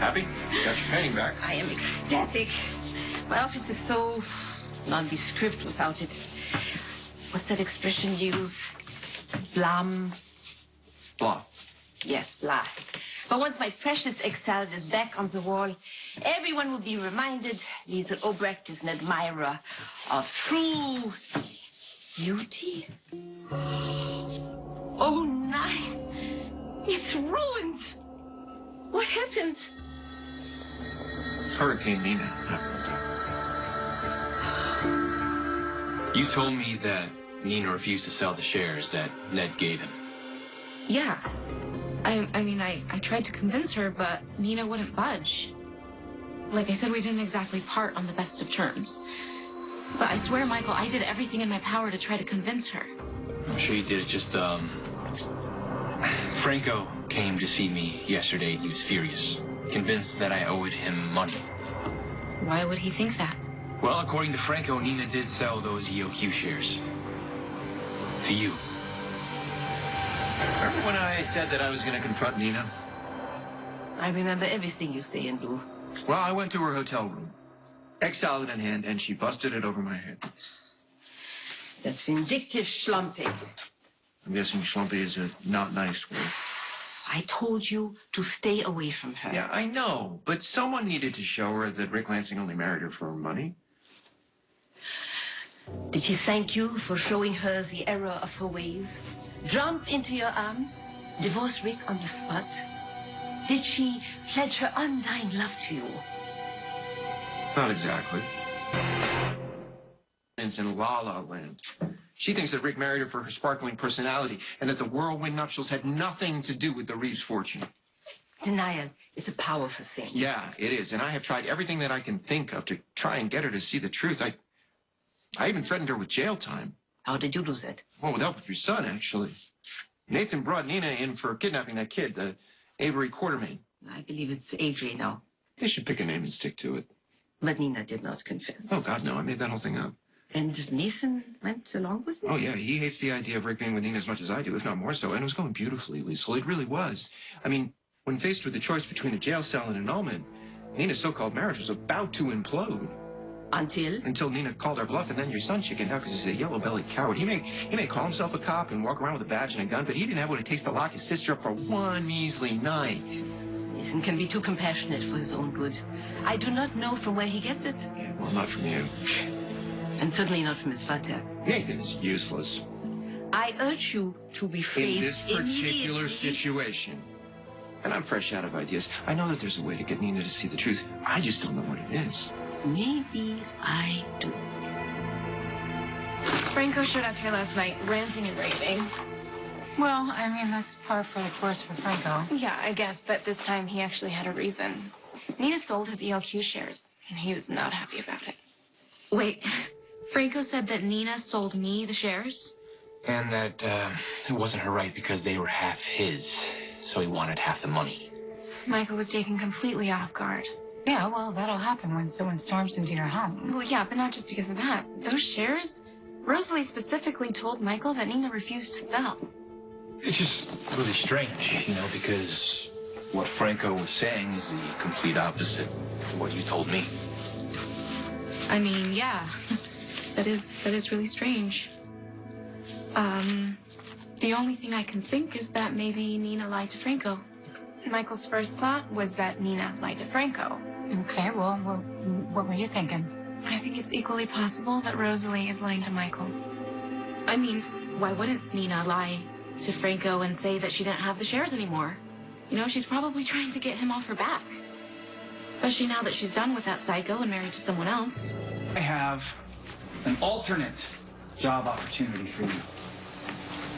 Happy? Got your painting back. I am ecstatic. My office is so nondescript without it. What's that expression used? Blam. Blah. Yes, blah. But once my precious Excel is back on the wall, everyone will be reminded Liesel Obrecht is an admirer of true beauty. Oh, nein. It's ruined. What happened? Hurricane Nina. You told me that Nina refused to sell the shares that Ned gave him. Yeah. I mean, I tried to convince her, but Nina wouldn't budge. Like I said, we didn't exactly part on the best of terms. But I swear, Michael, I did everything in my power to try to convince her. I'm sure you did it. Just, Franco came to see me yesterday. He was furious, convinced that I owed him money. Why would he think that? Well, according to Franco, Nina did sell those EOQ shares. To you. Remember when I said that I was going to confront Nina? I remember everything you say and do. Well, I went to her hotel room, X-salad in hand, and she busted it over my head. That vindictive schlumpy. I'm guessing schlumpy is a not nice word. I told you to stay away from her. Yeah, I know, but someone needed to show her that Rick Lansing only married her for her money. Did she thank you for showing her the error of her ways? Jump into your arms? Divorce Rick on the spot? Did she pledge her undying love to you? Not exactly. It's in La La Land. She thinks that Rick married her for her sparkling personality and that the whirlwind nuptials had nothing to do with the Reeves fortune. Denial is a powerful thing. Yeah, it is. And I have tried everything that I can think of to try and get her to see the truth. I even threatened her with jail time. How did you do that? Well, with help of your son, actually. Nathan brought Nina in for kidnapping that kid, Avery Quartermain. I believe it's Adrian now. They should pick a name and stick to it. But Nina did not confess. Oh, God, no. I made that whole thing up. And Nathan went along with it? Oh, yeah. He hates the idea of Rick being with Nina as much as I do, if not more so. And it was going beautifully, Liesl. It really was. I mean, when faced with the choice between a jail cell and annulment, Nina's so-called marriage was about to implode. Until Nina called our bluff, and then your son chickened out because he's a yellow-bellied coward. He may call himself a cop and walk around with a badge and a gun, but he didn't have what it takes to lock his sister up for one measly night. Nathan can be too compassionate for his own good. I do not know from where he gets it. Yeah, well, not from you. And certainly not from his father. Nathan is useless. I urge you to rephrase in this particular situation. And I'm fresh out of ideas. I know that there's a way to get Nina to see the truth. I just don't know what it is. Maybe I do. Franco showed up here last night, ranting and raving. Well, I mean, that's par for the course for Franco. Yeah, I guess, but this time he actually had a reason. Nina sold his ELQ shares, and he was not happy about it. Wait, Franco said that Nina sold me the shares? And that it wasn't her right because they were half his, so he wanted half the money. Michael was taken completely off guard. Yeah, well, that'll happen when someone storms into your home. Well, yeah, but not just because of that. Those shares? Rosalie specifically told Michael that Nina refused to sell. It's just really strange, you know, because what Franco was saying is the complete opposite of what you told me. I mean, yeah, that is really strange. The only thing I can think is that maybe Nina lied to Franco. Michael's first thought was that Nina lied to Franco. Okay, well, what were you thinking? I think it's equally possible that Rosalie is lying to Michael. I mean, why wouldn't Nina lie to Franco and say that she didn't have the shares anymore? You know, she's probably trying to get him off her back. Especially now that she's done with that psycho and married to someone else. I have an alternate job opportunity for you.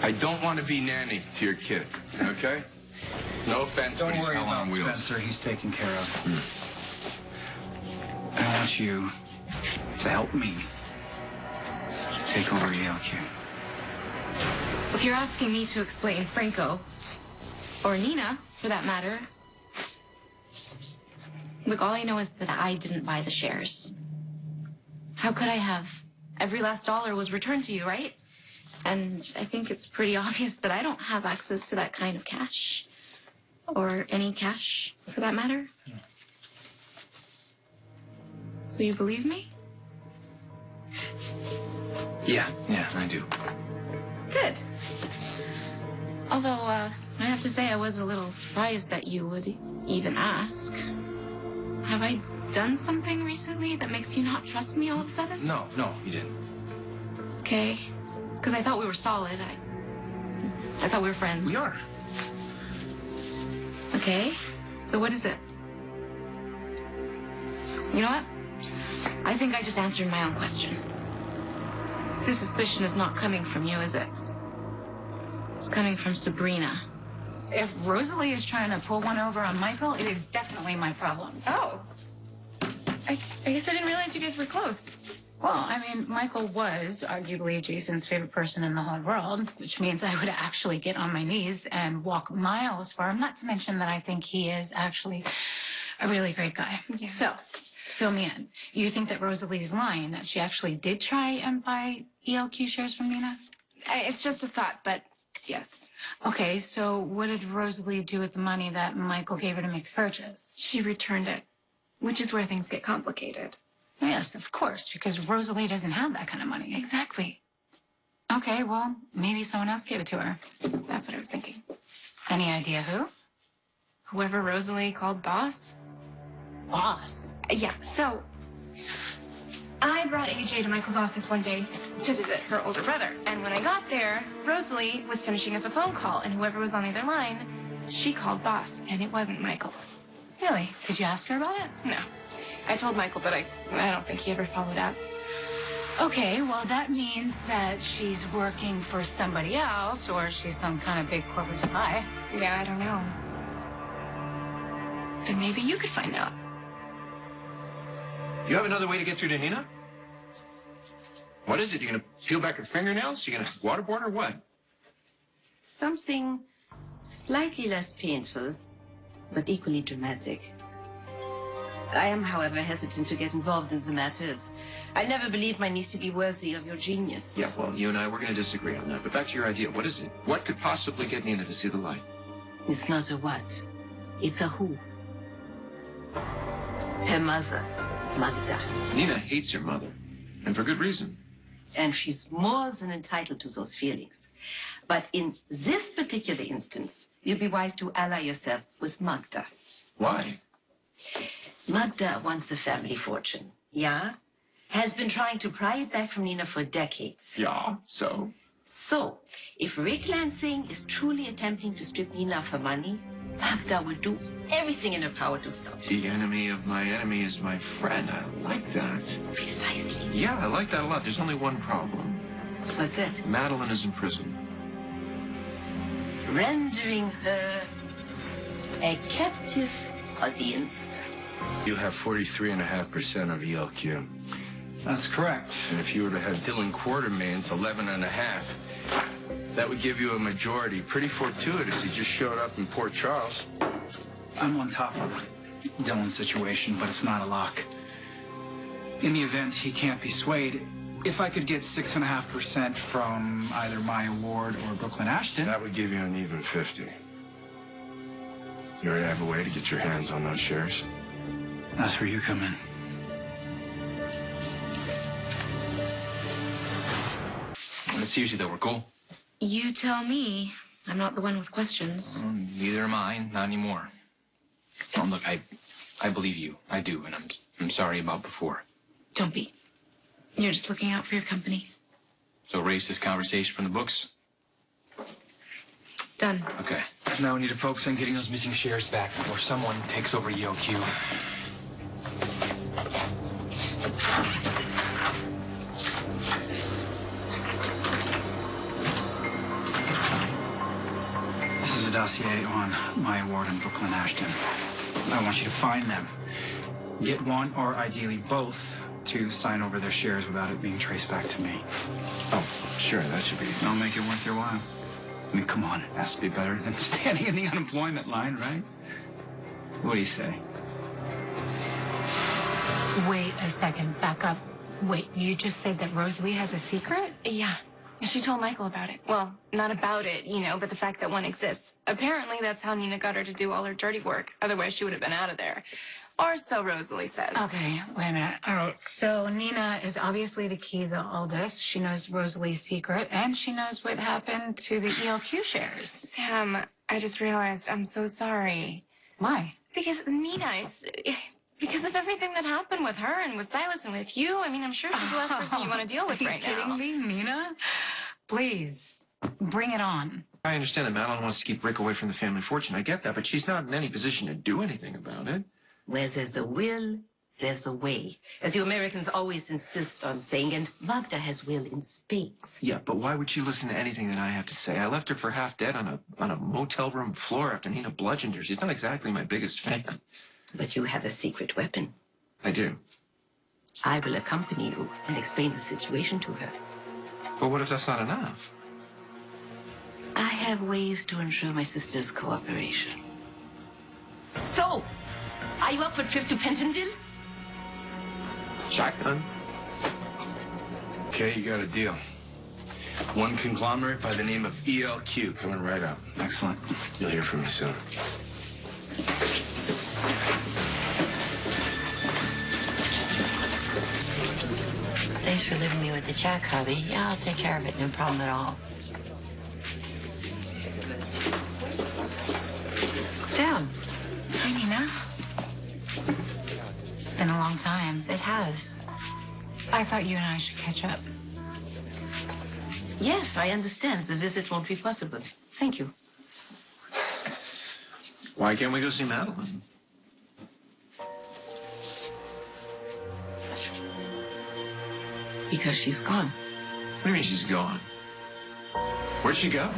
I don't want to be nanny to your kid, okay? No offense, but he's Don't worry hell on about wheels. Spencer. He's taken care of. I want you to help me take over ELQ. If you're asking me to explain Franco, or Nina, for that matter, look, all I know is that I didn't buy the shares. How could I have? Every last dollar was returned to you, right? And I think it's pretty obvious that I don't have access to that kind of cash. Or any cash, for that matter. So you believe me? Yeah, I do. Good. Although, I have to say I was a little surprised that you would even ask. Have I done something recently that makes you not trust me all of a sudden? No, you didn't. Okay. Because I thought we were solid. I thought we were friends. We are. Okay. So what is it? You know what? I think I just answered my own question. This suspicion is not coming from you, is it? It's coming from Sabrina. If Rosalie is trying to pull one over on Michael, it is definitely my problem. Oh. I guess I didn't realize you guys were close. Well, I mean, Michael was arguably Jason's favorite person in the whole world, which means I would actually get on my knees and walk miles for him, not to mention that I think he is actually a really great guy. Yeah. So, fill me in. You think that Rosalie's lying, that she actually did try and buy ELQ shares from Nina? It's just a thought, but yes. Okay, so what did Rosalie do with the money that Michael gave her to make the purchase? She returned it, which is where things get complicated. Yes, of course, because Rosalie doesn't have that kind of money. Exactly. Okay, well, maybe someone else gave it to her. That's what I was thinking. Any idea who? Whoever Rosalie called boss? Boss. Yeah, so I brought AJ to Michael's office one day to visit her older brother. And when I got there, Rosalie was finishing up a phone call, and whoever was on the other line, she called boss, and it wasn't Michael. Really? Did you ask her about it? No. I told Michael, but I don't think he ever followed up. Okay, well, that means that she's working for somebody else, or she's some kind of big corporate spy. Yeah, I don't know. But maybe you could find out. You have another way to get through to Nina? What is it? You're gonna peel back her fingernails? You're gonna waterboard her? What? Something slightly less painful, but equally dramatic. I am, however, hesitant to get involved in the matters. I never believed my niece to be worthy of your genius. Yeah, well, you and I, we're gonna disagree on that. But back to your idea. What is it? What could possibly get Nina to see the light? It's not a what. It's a who. Her mother, Magda. Nina hates her mother, and for good reason. And she's more than entitled to those feelings. But in this particular instance, you'd be wise to ally yourself with Magda. Why? Magda wants the family fortune, yeah? Has been trying to pry it back from Nina for decades. Yeah, so? So, if Rick Lansing is truly attempting to strip Nina of her money, Magda will do everything in her power to stop it. The enemy of my enemy is my friend. I like that. Precisely. Yeah, I like that a lot. There's only one problem. What's that? Madeline is in prison. Rendering her a captive audience. You have 43.5% of ELQ. That's correct. And if you were to have Dylan Quartermain's 11.5, that would give you a majority. Pretty fortuitous. He just showed up in Port Charles. I'm on top of Dylan's situation, but it's not a lock. In the event he can't be swayed, if I could get 6.5% from either my award or Brooklyn Ashton. That would give you an even 50. You already have a way to get your hands on those shares? That's where you come in. It's usually that we're cool. You tell me. I'm not the one with questions. Neither am I, not anymore. Look, I believe you. I do, and I'm sorry about before. Don't be. You're just looking out for your company. So erase this conversation from the books? Done. Okay. Now we need to focus on getting those missing shares back before someone takes over EOQ. This is a dossier on my award and Brooklyn Ashton. I want you to find them. Get one, or ideally both, to sign over their shares without it being traced back to me. Oh, sure, that should be easy. I'll make it worth your while. I mean, come on, it has to be better than standing in the unemployment line, right? What do you say? Wait a second. Back up. Wait, you just said that Rosalie has a secret? Yeah. She told Michael about it. Well, not about it, you know, but the fact that one exists. Apparently, that's how Nina got her to do all her dirty work. Otherwise, she would have been out of there. Or so Rosalie says. Okay, wait a minute. All right, so Nina is obviously the key to all this. She knows Rosalie's secret, and she knows what happened to the ELQ shares. Sam, I just realized I'm so sorry. Why? Because Nina, it's because of everything that happened with her and with Silas and with you. I mean, I'm sure she's the last person you want to deal with right now. Are you kidding me, Nina? Please, bring it on. I understand that Madeline wants to keep Rick away from the family fortune. I get that, but she's not in any position to do anything about it. Where there's a will, there's a way. As you Americans always insist on saying, and Magda has will in spades. Yeah, but why would she listen to anything that I have to say? I left her for half dead on a motel room floor after Nina bludgeoned her. She's not exactly my biggest fan. But you have a secret weapon. I do. I will accompany you and explain the situation to her. But what if that's not enough? I have ways to ensure my sister's cooperation. So, are you up for a trip to Pentonville? Shotgun? Okay, you got a deal. One conglomerate by the name of ELQ coming right up. Excellent. You'll hear from me soon. Thanks for leaving me with the check, hubby. Yeah, I'll take care of it. No problem at all. Sam. Hi, Nina. It's been a long time. It has. I thought you and I should catch up. Yes, I understand. The visit won't be possible. Thank you. Why can't we go see Madeline? Because she's gone. What do you mean she's gone? Where'd she go?